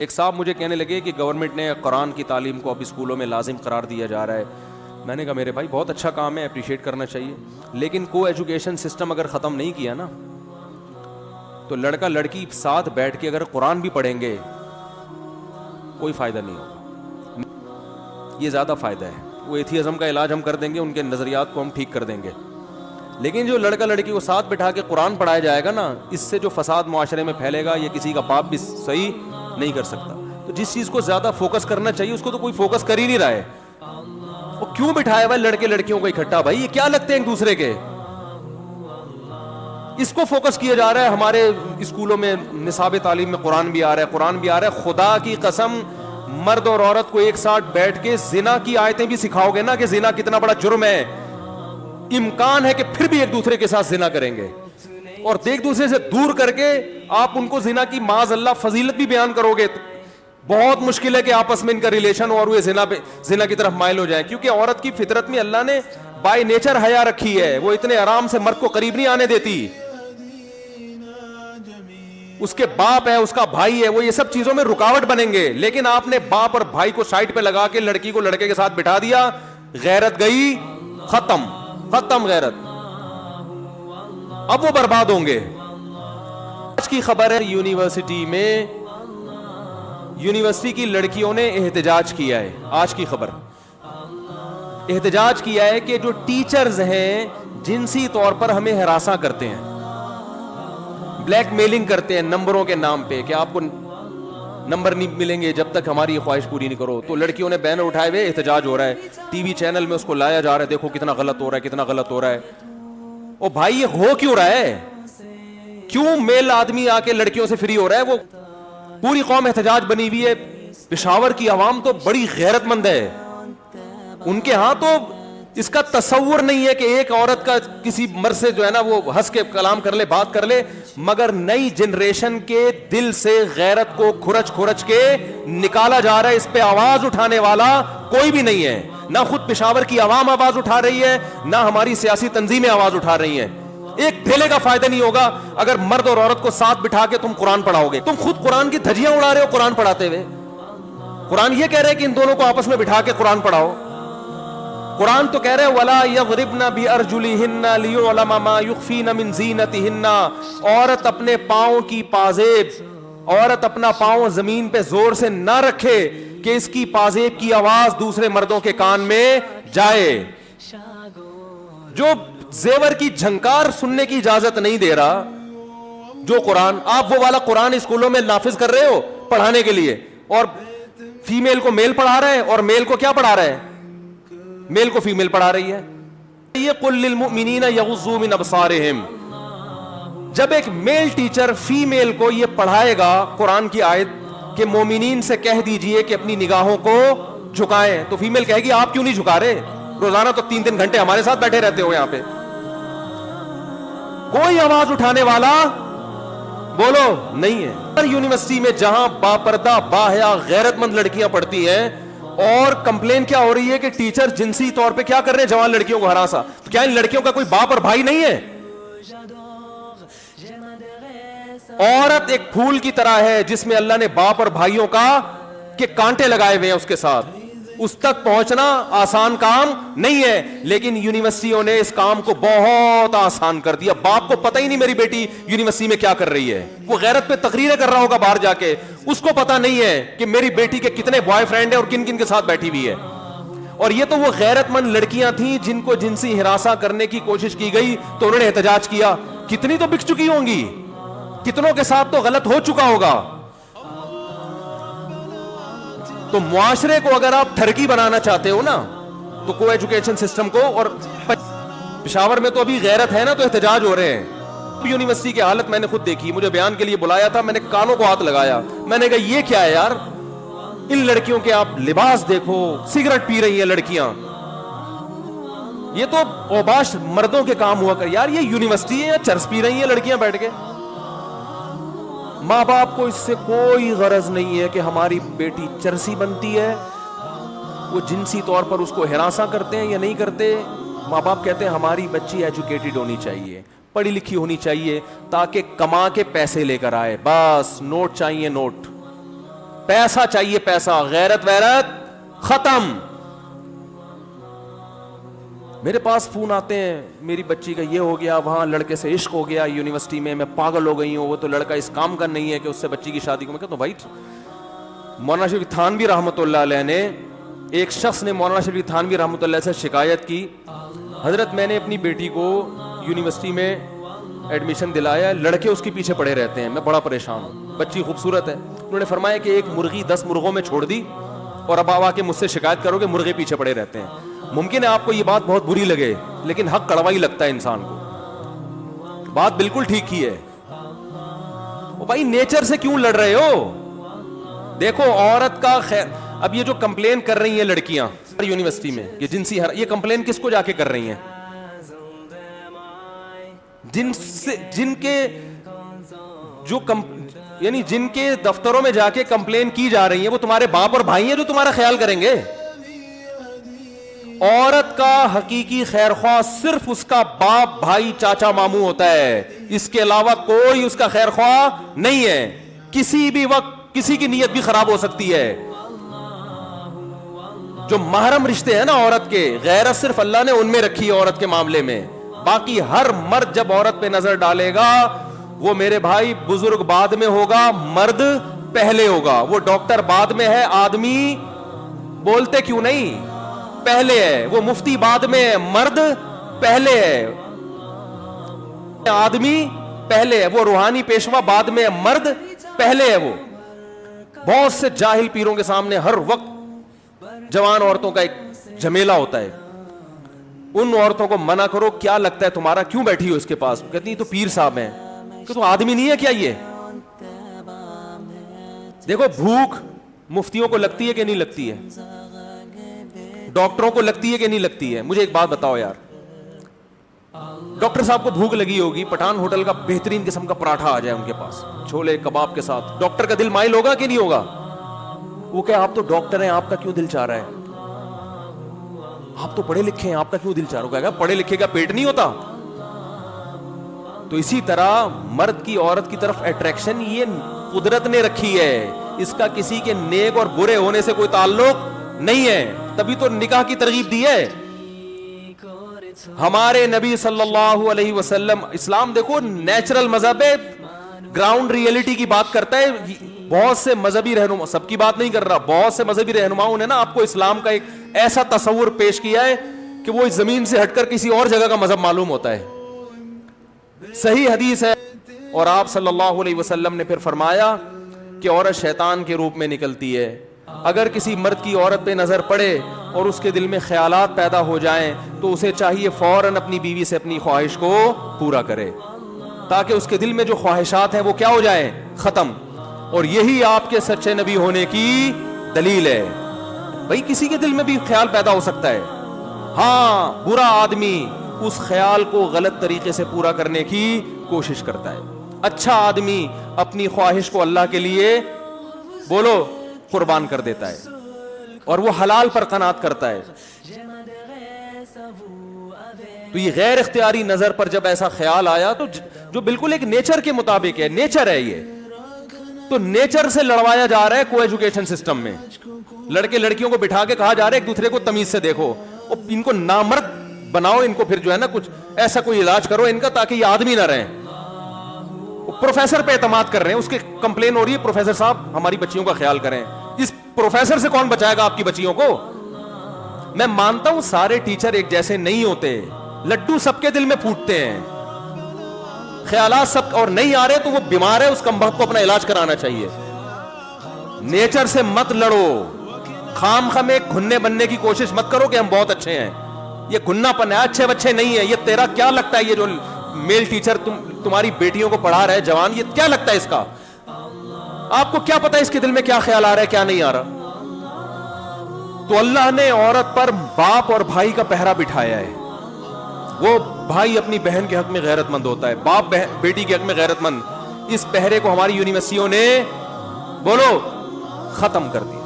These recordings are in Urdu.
ایک صاحب مجھے کہنے لگے کہ گورنمنٹ نے قرآن کی تعلیم کو اب اسکولوں میں لازم قرار دیا جا رہا ہے. میں نے کہا میرے بھائی بہت اچھا کام ہے, اپریشیٹ کرنا چاہیے, لیکن کو ایجوکیشن سسٹم اگر ختم نہیں کیا نا تو لڑکا لڑکی ساتھ بیٹھ کے اگر قرآن بھی پڑھیں گے کوئی فائدہ نہیں ہوگا. یہ زیادہ فائدہ ہے. وہ ایتھیزم کا علاج ہم کر دیں گے, ان کے نظریات کو ہم ٹھیک کر دیں گے, لیکن جو لڑکا لڑکی کو ساتھ بٹھا کے قرآن پڑھایا جائے گا نا, اس سے جو فساد معاشرے میں پھیلے گا یہ کسی کا باپ بھی صحیح نہیں کر سکتا. تو جس چیز کو زیادہ فوکس کرنا چاہیے اس کو تو کوئی فوکس کر ہی نہیں رہا ہے. وہ کیوں بٹھایا ہوا لڑکے لڑکیوں کو اکٹھا؟ بھائی یہ کیا لگتے ہیں ایک دوسرے کے؟ اس کو فوکس کیا جا رہا ہے. ہمارے اسکولوں میں نصاب تعلیم میں قرآن بھی آ رہا ہے, قرآن بھی آ رہا ہے. خدا کی قسم مرد اور عورت کو ایک ساتھ بیٹھ کے زنا کی آیتیں بھی سکھاؤ گے نا کہ زنا کتنا بڑا جرم ہے, امکان ہے کہ پھر بھی ایک دوسرے کے ساتھ زنا کریں گے, اور ایک دوسرے سے دور کر کے آپ ان کو زنا کی معاذ اللہ فضیلت بھی بیان کرو گے. بہت مشکل ہے کہ آپس میں ان کا ریلیشن اور وہ زنا کی طرف مائل ہو جائیں, کیونکہ عورت کی فطرت میں اللہ نے بائی نیچر حیا رکھی ہے. وہ اتنے آرام سے مرد کو قریب نہیں آنے دیتی. اس کے باپ ہے, اس کا بھائی ہے, وہ یہ سب چیزوں میں رکاوٹ بنیں گے. لیکن آپ نے باپ اور بھائی کو سائڈ پہ لگا کے لڑکی کو لڑکے کے ساتھ بٹھا دیا, غیرت گئی, ختم غیرت. اب وہ برباد ہوں گے. آج کی خبر ہے یونیورسٹی کی لڑکیوں نے احتجاج کیا ہے. آج کی خبر احتجاج کیا ہے کہ جو ٹیچرز ہیں جنسی طور پر ہمیں ہراساں کرتے ہیں, بلیک میلنگ کرتے ہیں نمبروں کے نام پہ کہ آپ کو نمبر نہیں ملیں گے جب تک ہماری یہ خواہش پوری نہیں کرو. تو لڑکیوں نے بینر اٹھائے ہوئے احتجاج ہو رہا ہے, ٹی وی چینل میں اس کو لایا جا رہا ہے, دیکھو کتنا غلط ہو رہا ہے, کتنا غلط ہو رہا ہے. او بھائی یہ ہو کیوں رہا ہے؟ کیوں میل آدمی آ کے لڑکیوں سے فری ہو رہا ہے؟ وہ پوری قوم احتجاج بنی ہوئی ہے. پشاور کی عوام تو بڑی غیرت مند ہے, ان کے ہاں تو اس کا تصور نہیں ہے کہ ایک عورت کا کسی مرد سے جو ہے نا وہ ہنس کے کلام کر لے, بات کر لے. مگر نئی جنریشن کے دل سے غیرت کو کھرچ کے نکالا جا رہا ہے. اس پہ آواز اٹھانے والا کوئی بھی نہیں ہے. نہ خود پشاور کی عوام آواز اٹھا رہی ہے, نہ ہماری سیاسی تنظیمیں آواز اٹھا رہی ہیں. ایک ڈھیلے کا فائدہ نہیں ہوگا اگر مرد اور عورت کو ساتھ بٹھا کے تم قرآن پڑھاؤ گے. تم خود قرآن کی دھجیاں اڑا رہے ہو قرآن پڑھاتے ہوئے. قرآن یہ کہہ رہے کہ ان دونوں کو آپس میں بٹھا کے قرآن پڑھاؤ. قرآن تو کہہ رہے وَلَا يَضْرِبْنَ بِأَرْجُلِهِنَّ لِيُعْلَمَ مَا يُخْفِينَ مِنْ زِينَتِهِنَّ. عورت اپنے پاؤں کی پازیب, عورت اپنا پاؤں زمین پہ زور سے نہ رکھے کہ اس کی پازیب کی آواز دوسرے مردوں کے کان میں جائے. جو زیور کی جھنکار سننے کی اجازت نہیں دے رہا جو قرآن, آپ وہ والا قرآن اسکولوں میں نافذ کر رہے ہو پڑھانے کے لیے, اور فیمیل کو میل پڑھا رہے ہیں اور میل کو کیا پڑھا رہے ہیں؟ میل کو فیمیل پڑھا رہی ہے. یہ قُلْ لِلْمُؤْمِنِينَ يَغُضُّوا مِنْ أَبْصَارِهِمْ. جب ایک میل ٹیچر فیمیل کو یہ پڑھائے گا قرآن کی آیت کہ مومنین سے کہہ دیجئے کہ اپنی نگاہوں کو جھکائیں, تو فیمیل کہے گی آپ کیوں نہیں جھکا رہے؟ روزانہ تو 3 گھنٹے ہمارے ساتھ بیٹھے رہتے ہو یہاں پہ. کوئی آواز اٹھانے والا بولو نہیں ہے. یونیورسٹی میں جہاں باپردہ باحیا غیرت مند لڑکیاں پڑھتی ہیں, اور کمپلین کیا ہو رہی ہے کہ ٹیچر جنسی طور پہ کیا کر رہے ہیں جوان لڑکیوں کو ہراساں. تو کیا ان لڑکیوں کا کوئی باپ اور بھائی نہیں ہے؟ عورت ایک پھول کی طرح ہے جس میں اللہ نے باپ اور بھائیوں کا کے کانٹے لگائے ہوئے ہیں اس کے ساتھ. اس تک پہنچنا آسان کام نہیں ہے, لیکن یونیورسٹیوں نے اس کام کو بہت آسان کر دیا. باپ کو پتہ ہی نہیں میری بیٹی یونیورسٹی میں کیا کر رہی ہے, وہ غیرت پہ تقریریں کر رہا ہوگا باہر جا کے, اس کو پتہ نہیں ہے کہ میری بیٹی کے کتنے بوائے فرینڈ ہیں اور کن کن کے ساتھ بیٹھی ہوئی ہے. اور یہ تو وہ غیرت مند لڑکیاں تھیں جن کو جنسی ہراساں کرنے کی کوشش کی گئی تو انہوں نے احتجاج کیا. کتنی تو بک چکی ہوں گی, کتنوں کے ساتھ تو غلط ہو چکا ہوگا. تو معاشرے کو اگر آپ ٹھرکی بنانا چاہتے ہو نا تو کو ایجوکیشن سسٹم کو, اور پشاور میں تو ابھی غیرت ہے نا تو احتجاج ہو رہے ہیں. یونیورسٹی کی حالت میں نے خود دیکھی, مجھے بیان کے لیے بلایا تھا, میں نے کانوں کو ہاتھ لگایا, میں نے کہا یہ کیا ہے یار, ان لڑکیوں کے آپ لباس دیکھو, سگریٹ پی رہی ہیں لڑکیاں, یہ تو اوباش مردوں کے کام ہوا کر. یار یہ یونیورسٹی ہے یا چرس پی رہی ہیں لڑکیاں بیٹھ کے؟ ماں باپ کو اس سے کوئی غرض نہیں ہے کہ ہماری بیٹی چرسی بنتی ہے, وہ جنسی طور پر اس کو ہراساں کرتے ہیں یا نہیں کرتے. ماں باپ کہتے ہیں ہماری بچی ایجوکیٹڈ ہونی چاہیے, پڑھی لکھی ہونی چاہیے تاکہ کما کے پیسے لے کر آئے, بس نوٹ چاہیے نوٹ. پیسہ چاہیے پیسہ, غیرت ویرت ختم. میرے پاس فون آتے ہیں, میری بچی کا یہ ہو گیا, وہاں لڑکے سے عشق ہو گیا یونیورسٹی میں پاگل ہو گئی ہوں, وہ تو لڑکا اس کام کا نہیں ہے کہ اس سے بچی کی شادی کو. میں کہتا ہوں بھائی, مولانا شریف تھانوی رحمۃ اللہ علیہ نے, ایک شخص نے مولانا شریف تھانوی رحمۃ اللہ علیہ سے شکایت کی, حضرت میں نے اپنی بیٹی کو یونیورسٹی میں ایڈمیشن دلایا, لڑکے اس کے پیچھے پڑے رہتے ہیں, میں بڑا پریشان ہوں, بچی خوبصورت ہے. انہوں نے فرمایا کہ ایک مرغی 10 مرغوں میں چھوڑ دی اور اب آ کے مجھ سے شکایت کرو کہ مرغے پیچھے پڑے رہتے ہیں. ممکن ہے آپ کو یہ بات بہت بری لگے, لیکن حق کڑوا ہی لگتا ہے انسان کو, بات بالکل ٹھیک ہی ہے. او بھائی نیچر سے کیوں لڑ رہے ہو؟ دیکھو عورت کا خیر, اب یہ جو کمپلین کر رہی ہیں لڑکیاں یونیورسٹی میں, یہ جنسی یہ کمپلین کس کو جا کے کر رہی ہیں؟ جن کے جو یعنی جن کے دفتروں میں جا کے کمپلین کی جا رہی ہیں, وہ تمہارے باپ اور بھائی ہیں جو تمہارا خیال کریں گے. عورت کا حقیقی خیر خواہ صرف اس کا باپ, بھائی, چاچا, ماموں ہوتا ہے, اس کے علاوہ کوئی اس کا خیر خواہ نہیں ہے. کسی بھی وقت کسی کی نیت بھی خراب ہو سکتی ہے. جو محرم رشتے ہیں نا عورت کے, غیرت صرف اللہ نے ان میں رکھی ہے عورت کے معاملے میں. باقی ہر مرد جب عورت پہ نظر ڈالے گا, وہ میرے بھائی بزرگ بعد میں ہوگا, مرد پہلے ہوگا. وہ ڈاکٹر بعد میں ہے, آدمی بولتے کیوں نہیں پہلے ہے. وہ مفتی بعد میں ہے, مرد پہلے ہے. آدمی پہلے ہے. وہ روحانی پیشوا بعد میں ہے, مرد پہلے ہے. وہ بہت سے جاہل پیروں کے سامنے ہر وقت جوان عورتوں کا ایک جھمیلا ہوتا ہے. ان عورتوں کو منع کرو, کیا لگتا ہے تمہارا, کیوں بیٹھی ہو اس کے پاس؟ کہتی تو پیر صاحب ہیں. کہ تو آدمی نہیں ہے کیا یہ؟ دیکھو بھوک مفتیوں کو لگتی ہے کہ نہیں لگتی ہے, ڈاکٹروں کو لگتی ہے کہ نہیں لگتی ہے؟ مجھے ایک بات بتاؤ یار, ڈاکٹر صاحب کو بھوک لگی ہوگی, پٹھان ہوٹل کا بہترین قسم کا پراٹھا آ جائے ان کے پاس چھولے کباب کے ساتھ, ڈاکٹر کا دل مائل ہوگا کہ نہیں ہوگا؟ وہ کہ آپ تو ڈاکٹر ہیں, آپ کا کیوں دل چاہ رہا ہے؟ آپ تو پڑھے لکھے ہیں, آپ کا کیوں دل چاہ رہا ہے؟ پڑھے لکھے کا پیٹ نہیں ہوتا. تو اسی طرح مرد کی عورت کی طرف اٹریکشن یہ قدرت نے رکھی ہے, اس کا کسی کے نیک اور برے ہونے سے کوئی تعلق نہیں ہے. تبھی تو نکاح کی ترغیب دی ہے ہمارے نبی صلی اللہ علیہ وسلم. اسلام دیکھو نیچرل مذہب ہے, گراؤنڈ ریئلٹی کی بات کرتا ہے. بہت سے مذہبی رہنما, سب کی بات نہیں کر رہا, بہت سے مذہبی رہنماؤں نے نا آپ کو اسلام کا ایک ایسا تصور پیش کیا ہے کہ وہ اس زمین سے ہٹ کر کسی اور جگہ کا مذہب معلوم ہوتا ہے. صحیح حدیث ہے, اور آپ صلی اللہ علیہ وسلم نے پھر فرمایا کہ عورت شیطان کے روپ میں نکلتی ہے. اگر کسی مرد کی عورت پہ نظر پڑے اور اس کے دل میں خیالات پیدا ہو جائیں تو اسے چاہیے فوراً اپنی بیوی سے اپنی خواہش کو پورا کرے, تاکہ اس کے دل میں جو خواہشات ہیں وہ کیا ہو جائیں, ختم. اور یہی آپ کے سچے نبی ہونے کی دلیل ہے. بھائی کسی کے دل میں بھی خیال پیدا ہو سکتا ہے, ہاں برا آدمی اس خیال کو غلط طریقے سے پورا کرنے کی کوشش کرتا ہے. اچھا آدمی اپنی خواہش کو اللہ کے لیے بولو قربان کر دیتا ہے, اور وہ حلال پر قناعت کرتا ہے. تو یہ غیر اختیاری نظر پر جب ایسا خیال آیا تو جو بالکل ایک نیچر کے مطابق ہے, نیچر ہے یہ, تو نیچر سے لڑوایا جا رہا ہے کو ایجوکیشن سسٹم میں. لڑکے لڑکیوں کو بٹھا کے کہا جا رہا ہے ایک دوسرے کو تمیز سے دیکھو, اور ان کو نامرد بناؤ, ان کو پھر جو ہے نا کچھ ایسا کوئی علاج کرو ان کا تاکہ یہ آدمی نہ رہیں. پروفیسر پہ اعتماد کر رہے ہیں, اس کے کمپلین ہو رہی ہے پروفیسر صاحب ہماری بچیوں کا خیال کریں. اس پروفیسر سے کون بچائے گا آپ کی بچیوں کو؟ میں مانتا ہوں سارے ٹیچر ایک جیسے نہیں ہوتے, لڈو سب کے دل میں پھوٹتے ہیں, خیالات سب, اور نہیں آ رہے تو وہ بیمار ہے, اس کمبخت کو اپنا علاج کرانا چاہیے. نیچر سے مت لڑو, خام خام ایک گھننے بننے کی کوشش مت کرو کہ ہم بہت اچھے ہیں. یہ گھننا پن ہے, اچھے بچے نہیں ہے. یہ تیرا کیا لگتا ہے, یہ جو میل ٹیچر تمہاری بیٹیوں کو پڑھا رہا ہے جوان, یہ کیا لگتا ہے اس کا؟ آپ کو کیا پتا اس کے دل میں کیا خیال آ رہا ہے کیا نہیں آ رہا؟ تو اللہ نے عورت پر باپ اور بھائی کا پہرا بٹھایا ہے. وہ بھائی اپنی بہن کے حق میں غیرت مند ہوتا ہے, باپ بیٹی کے حق میں غیرت مند. اس پہرے کو ہماری یونیورسٹیوں نے بولو ختم کر دیا,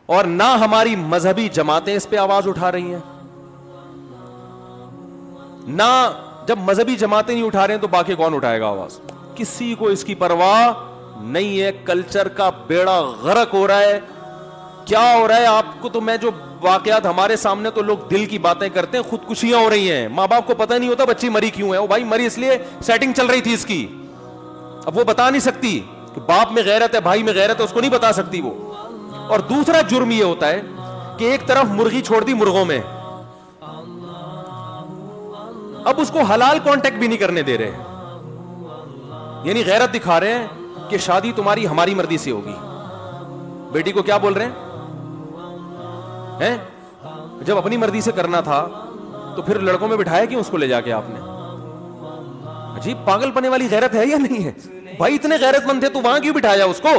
اور نہ ہماری مذہبی جماعتیں اس پہ آواز اٹھا رہی ہیں. نہ جب مذہبی جماعتیں نہیں اٹھا رہے ہیں تو باقی کون اٹھائے گا آواز؟ کسی کو اس کی پرواہ نہیں ہے. کلچر کا بیڑا غرق ہو رہا ہے. کیا ہو رہا ہے آپ کو تو میں جو واقعات ہمارے سامنے تو لوگ دل کی باتیں کرتے ہیں, خودکشیاں ہو رہی ہیں, ماں باپ کو پتہ نہیں ہوتا بچی مری کیوں ہے. وہ بھائی مری اس لیے سیٹنگ چل رہی تھی اس کی, اب وہ بتا نہیں سکتی کہ باپ میں غیرت ہے بھائی میں غیرت ہے, اس کو نہیں بتا سکتی وہ. اور دوسرا جرم یہ ہوتا ہے کہ ایک طرف مرغی چھوڑ دی مرغوں میں, اب اس کو حلال کانٹیکٹ بھی نہیں کرنے دے رہے, یعنی غیرت دکھا رہے ہیں کہ شادی تمہاری ہماری مرضی سے ہوگی. بیٹی کو کیا بول رہے ہیں, جب اپنی مرضی سے کرنا تھا تو پھر لڑکوں میں بٹھایا کیوں اس کو لے جا کے آپ نے؟ عجیب پاگل پنے والی غیرت ہے یا نہیں ہے بھائی؟ اتنے غیرت مند تھے تو وہاں کیوں بٹھایا اس کو؟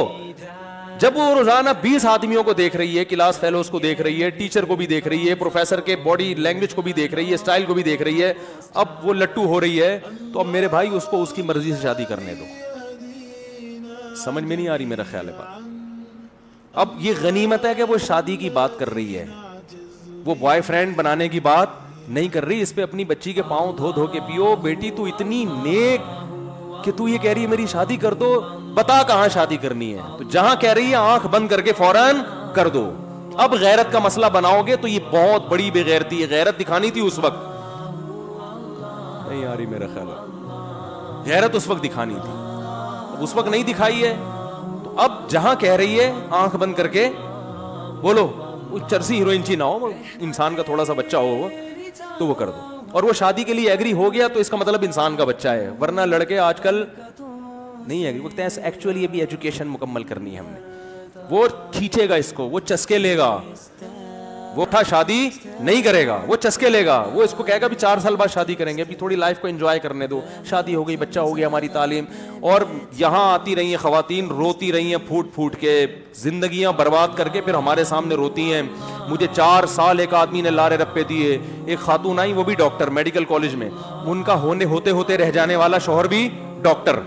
جب وہ روزانہ 20 آدمیوں کو دیکھ رہی ہے, کلاس فیلوز کو دیکھ رہی ہے, ٹیچر کو بھی دیکھ رہی ہے, پروفیسر کے باڈی لینگویج کو بھی دیکھ رہی ہے, اسٹائل کو بھی دیکھ رہی ہے, اب وہ لٹو ہو رہی ہے, تو اب میرے بھائی اس کو اس کی مرضی سے شادی کرنے دو. سمجھ میں نہیں آ رہی میرا خیال ہے بات. اب یہ غنیمت ہے کہ وہ شادی کی بات کر رہی ہے, وہ بوائے فرینڈ بنانے کی بات نہیں کر رہی. اس پہ اپنی بچی کے پاؤں دھو دھو کے پیو. بیٹی تو اتنی نیک کہ تو یہ کہہ رہی ہے میری شادی کر دو, بتا کہاں شادی کرنی ہے, تو جہاں کہہ رہی ہے آنکھ بند کر کے فوراً کر دو. اب غیرت کا مسئلہ بناؤ گے تو یہ بہت بڑی بے غیرتی ہے. غیرت دکھانی تھی اس وقت, نہیں آ رہی میرا خیال ہے, غیرت اس وقت دکھانی تھی, اس وقت نہیں دکھائی ہے. تو اب جہاں کہہ رہی ہے آنکھ بند کر کے بولو, وہ چرسی ہیروئنچی نہ ہو, انسان کا تھوڑا سا بچہ ہو تو وہ کر دو. اور وہ شادی کے لیے ایگری ہو گیا تو اس کا مطلب انسان کا بچہ ہے, ورنہ لڑکے آج کل نہیں ایگری ہوتے ہیں. ایکچولی ابھی ایجوکیشن مکمل کرنی ہے ہم نے, وہ کھینچے گا اس کو, وہ چسکے لے گا, وہ اٹھا شادی نہیں کرے گا, وہ چسکے لے گا, وہ اس کو کہے گا بھی 4 سال بعد شادی کریں گے, ابھی تھوڑی لائف کو انجوائے کرنے دو. شادی ہو گئی, بچہ ہو گیا, ہماری تعلیم. اور یہاں آتی رہی ہیں خواتین, روتی رہی ہیں پھوٹ پھوٹ کے, زندگیاں برباد کر کے پھر ہمارے سامنے روتی ہیں. مجھے 4 سال ایک آدمی نے لارے رپے دیے. ایک خاتون آئی, وہ بھی ڈاکٹر میڈیکل کالج میں, ان کا ہوتے ہوتے رہ جانے والا شوہر بھی ڈاکٹر.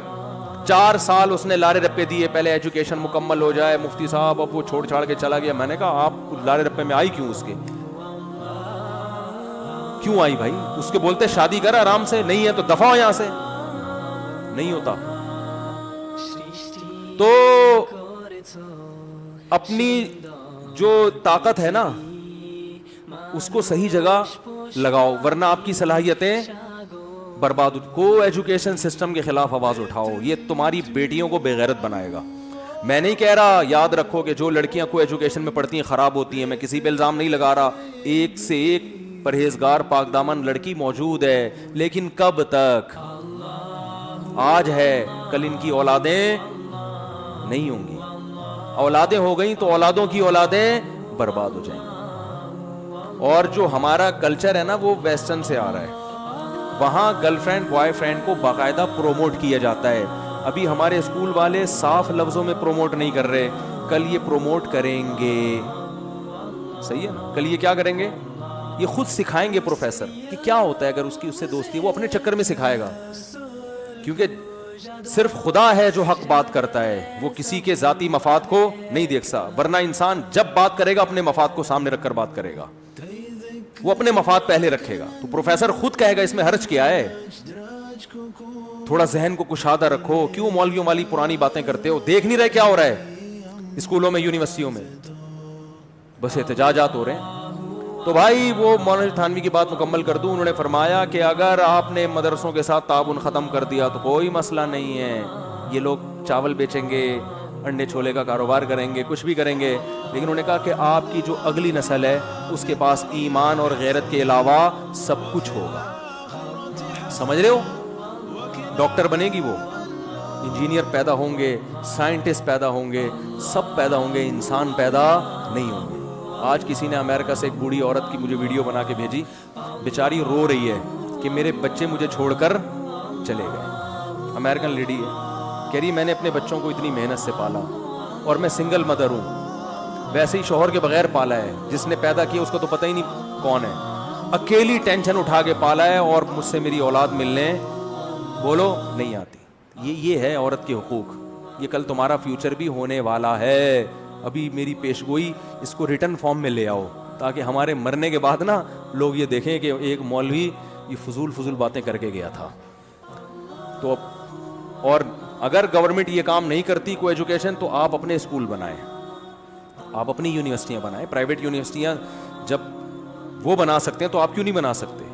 4 سال اس نے لارے رپے دیے, پہلے ایجوکیشن مکمل ہو جائے, مفتی صاحب, اب وہ چھوڑ چھاڑ کے چلا گیا. میں نے کہا آپ لارے رپے میں آئی کیوں, اس کے کیوں آئی بھائی؟ اس کے بولتے شادی کر آرام سے, نہیں ہے تو دفع ہو یہاں سے. نہیں ہوتا. تو اپنی جو طاقت ہے نا اس کو صحیح جگہ لگاؤ, ورنہ آپ کی صلاحیتیں برباد. کو ایجوکیشن سسٹم کے خلاف آواز اٹھاؤ, یہ تمہاری بیٹیوں کو بے غیرت بنائے گا. میں نہیں کہہ رہا, یاد رکھو کہ جو لڑکیاں کو ایجوکیشن میں پڑھتی ہیں خراب ہوتی ہیں, میں کسی پہ الزام نہیں لگا رہا. ایک سے ایک پرہیزگار پاک دامن لڑکی موجود ہے, لیکن کب تک؟ آج ہے, کل ان کی اولادیں نہیں ہوں گی. اولادیں ہو گئیں تو اولادوں کی اولادیں برباد ہو جائیں گی. اور جو ہمارا کلچر ہے نا وہ ویسٹرن سے آ رہا ہے, وہاں گرل فرینڈ بوائے فرینڈ کو باقاعدہ پروموٹ کیا جاتا ہے. ابھی ہمارے اسکول والے صاف لفظوں میں پروموٹ نہیں کر رہے, کل یہ پروموٹ کریں گے. صحیح ہے نا, کل یہ کیا کریں گے, یہ خود سکھائیں گے پروفیسر کہ کیا ہوتا ہے اگر اس کی اس سے دوستی. وہ اپنے چکر میں سکھائے گا, کیونکہ صرف خدا ہے جو حق بات کرتا ہے, وہ کسی کے ذاتی مفاد کو نہیں دیکھتا. ورنہ انسان جب بات کرے گا اپنے مفاد کو سامنے رکھ کر بات کرے گا, وہ اپنے مفاد پہلے رکھے گا. تو پروفیسر خود کہے گا اس میں حرج کیا ہے, تھوڑا ذہن کو کشادہ رکھو, کیوں مولویوں والی پرانی باتیں کرتے ہو, دیکھ نہیں رہے کیا ہو رہا ہے اسکولوں میں یونیورسٹیوں میں, بس احتجاجات ہو رہے ہیں. تو بھائی وہ مولانا تھانوی کی بات مکمل کر دوں. انہوں نے فرمایا کہ اگر آپ نے مدرسوں کے ساتھ تعاون ختم کر دیا تو کوئی مسئلہ نہیں ہے, یہ لوگ چاول بیچیں گے, انڈے چھولے کا کاروبار کریں گے, کچھ بھی کریں گے, لیکن انہوں نے کہا کہ آپ کی جو اگلی نسل ہے اس کے پاس ایمان اور غیرت کے علاوہ سب کچھ ہوگا. سمجھ رہے ہو, ڈاکٹر بنے گی وہ, انجینئر پیدا ہوں گے, سائنٹسٹ پیدا ہوں گے, سب پیدا ہوں گے, انسان پیدا نہیں ہوں گے. آج کسی نے امریکہ سے ایک بوڑھی عورت کی مجھے ویڈیو بنا کے بھیجی, بیچاری رو رہی ہے کہ میرے بچے مجھے چھوڑ کر چلے گئے. امریکن لیڈی ہے, کہہ رہی میں نے اپنے بچوں کو اتنی محنت سے پالا, اور میں سنگل مدر ہوں, ویسے ہی شوہر کے بغیر پالا ہے, جس نے پیدا کیا اس کو تو پتہ ہی نہیں کون ہے, اکیلی ٹینشن اٹھا کے پالا ہے, اور مجھ سے میری اولاد ملنے بولو نہیں آتی. یہ ہے عورت کے حقوق. یہ کل تمہارا فیوچر بھی ہونے والا ہے. ابھی میری پیشگوئی اس کو ریٹن فارم میں لے آؤ, تاکہ ہمارے مرنے کے بعد نا لوگ یہ دیکھیں کہ ایک مولوی یہ فضول باتیں کر کے گیا تھا. تو اور اگر گورنمنٹ یہ کام نہیں کرتی کو ایجوکیشن، تو آپ اپنے اسکول بنائیں، آپ اپنی یونیورسٹیاں بنائیں. پرائیویٹ یونیورسٹیاں جب وہ بنا سکتے ہیں تو آپ کیوں نہیں بنا سکتے؟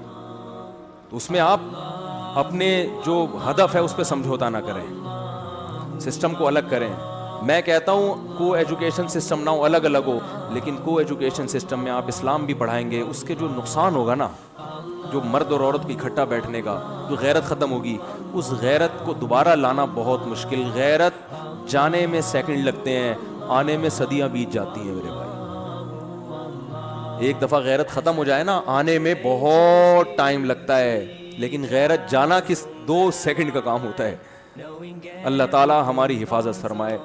تو اس میں آپ اپنے جو ہدف ہے اس پہ سمجھوتا نہ کریں، سسٹم کو الگ کریں. میں کہتا ہوں کو ایجوکیشن سسٹم نہ ہو، الگ الگ ہو، لیکن کو ایجوکیشن سسٹم میں آپ اسلام بھی پڑھائیں گے، اس کے جو نقصان ہوگا نا، جو مرد اور عورت کو اکٹھا بیٹھنے کا، جو غیرت ختم ہوگی، اس غیرت کو دوبارہ لانا بہت مشکل. غیرت جانے میں سیکنڈ لگتے ہیں، آنے میں صدیاں بیت جاتی ہیں میرے بھائی. ایک دفعہ غیرت ختم ہو جائے نا، آنے میں بہت ٹائم لگتا ہے، لیکن غیرت جانا کس 2 سیکنڈ کا کام ہوتا ہے. اللہ تعالی ہماری حفاظت فرمائے.